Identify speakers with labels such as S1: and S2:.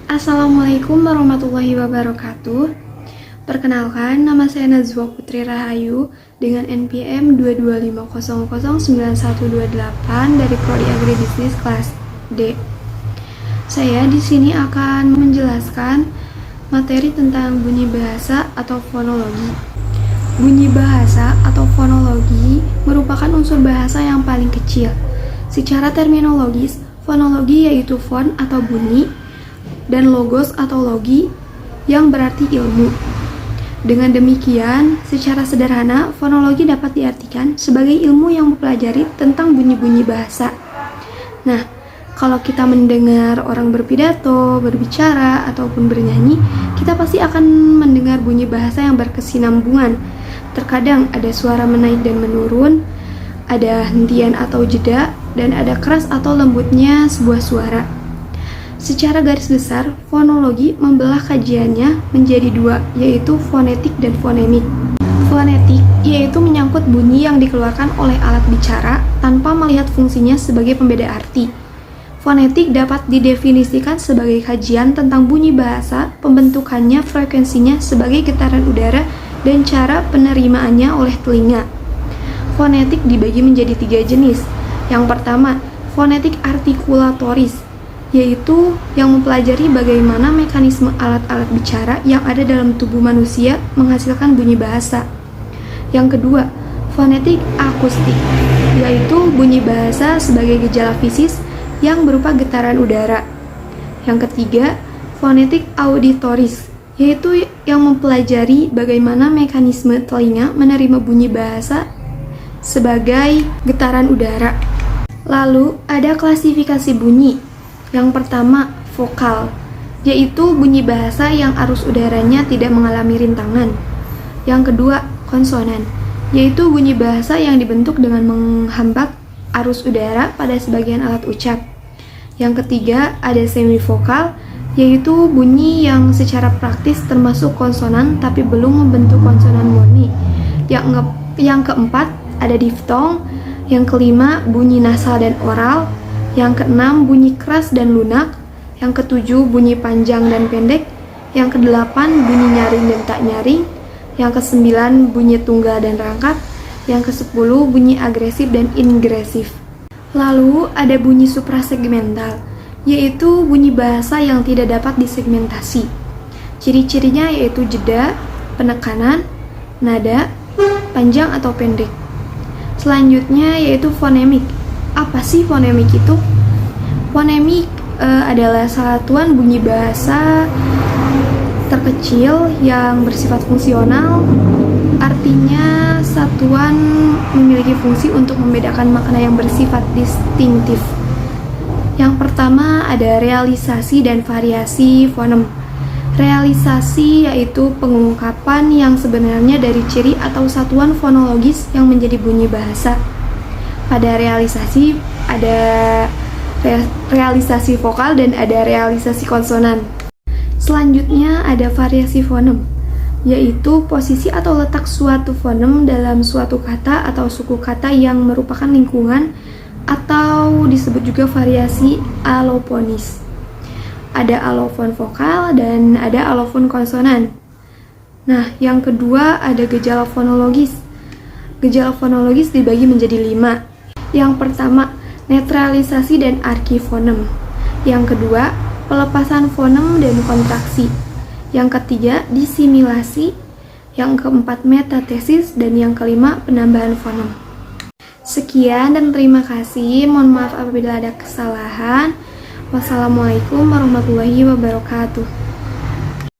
S1: Assalamualaikum warahmatullahi wabarakatuh. Perkenalkan, nama saya Najwa Putri Rahayu dengan NPM 225009128 dari Prodi Agribisnis kelas D. Saya di sini akan menjelaskan materi tentang bunyi bahasa atau fonologi. Bunyi bahasa atau fonologi merupakan unsur bahasa yang paling kecil. Secara terminologis, fonologi yaitu fon atau bunyi dan logos atau logi yang berarti ilmu. Dengan demikian, secara sederhana, fonologi dapat diartikan sebagai ilmu yang mempelajari tentang bunyi-bunyi bahasa. Nah, kalau kita mendengar orang berpidato, berbicara, ataupun bernyanyi, kita pasti akan mendengar bunyi bahasa yang berkesinambungan. Terkadang ada suara menaik dan menurun, ada hentian atau jeda, dan ada keras atau lembutnya sebuah suara. Secara garis besar, fonologi membelah kajiannya menjadi dua, yaitu fonetik dan fonemik. Fonetik yaitu menyangkut bunyi yang dikeluarkan oleh alat bicara tanpa melihat fungsinya sebagai pembeda arti. Fonetik dapat didefinisikan sebagai kajian tentang bunyi bahasa, pembentukannya, frekuensinya sebagai getaran udara, dan cara penerimaannya oleh telinga. Fonetik dibagi menjadi 3 jenis. Yang pertama, fonetik artikulatoris, yaitu yang mempelajari bagaimana mekanisme alat-alat bicara yang ada dalam tubuh manusia menghasilkan bunyi bahasa. Yang kedua, fonetik akustik, yaitu bunyi bahasa sebagai gejala fisis yang berupa getaran udara. Yang ketiga, fonetik auditoris, yaitu yang mempelajari bagaimana mekanisme telinga menerima bunyi bahasa sebagai getaran udara. Lalu, ada klasifikasi bunyi. Yang pertama, vokal, yaitu bunyi bahasa yang arus udaranya tidak mengalami rintangan. Yang kedua, konsonan, yaitu bunyi bahasa yang dibentuk dengan menghambat arus udara pada sebagian alat ucap. Yang ketiga, ada semivokal, yaitu bunyi yang secara praktis termasuk konsonan tapi belum membentuk konsonan murni. Yang keempat, ada diftong. Yang kelima, bunyi nasal dan oral. Yang keenam, bunyi keras dan lunak. Yang ketujuh, bunyi panjang dan pendek. Yang kedelapan, bunyi nyaring dan tak nyaring. Yang kesembilan, bunyi tunggal dan rangkap. Yang kesepuluh, bunyi agresif dan ingresif. Lalu ada bunyi suprasegmental, yaitu bunyi bahasa yang tidak dapat disegmentasi. Ciri-cirinya yaitu jeda, penekanan, nada, panjang atau pendek. Selanjutnya yaitu fonemik. Apa sih fonemik itu? Fonemik adalah satuan bunyi bahasa terkecil yang bersifat fungsional. Artinya satuan memiliki fungsi untuk membedakan makna yang bersifat distinktif. Yang pertama ada realisasi dan variasi fonem. Realisasi yaitu pengungkapan yang sebenarnya dari ciri atau satuan fonologis yang menjadi bunyi bahasa. Pada realisasi ada realisasi vokal dan ada realisasi konsonan. Selanjutnya ada variasi fonem, yaitu posisi atau letak suatu fonem dalam suatu kata atau suku kata yang merupakan lingkungan atau disebut juga variasi alofonis. Ada alofon vokal dan ada alofon konsonan. Nah, yang kedua ada gejala fonologis. Gejala fonologis dibagi menjadi 5. Yang pertama, netralisasi dan arkifonem. Yang kedua, pelepasan fonem dan kontraksi. Yang ketiga, disimilasi. Yang keempat, metatesis. Dan yang kelima, penambahan fonem. Sekian dan terima kasih. Mohon maaf apabila ada kesalahan. Wassalamualaikum warahmatullahi wabarakatuh.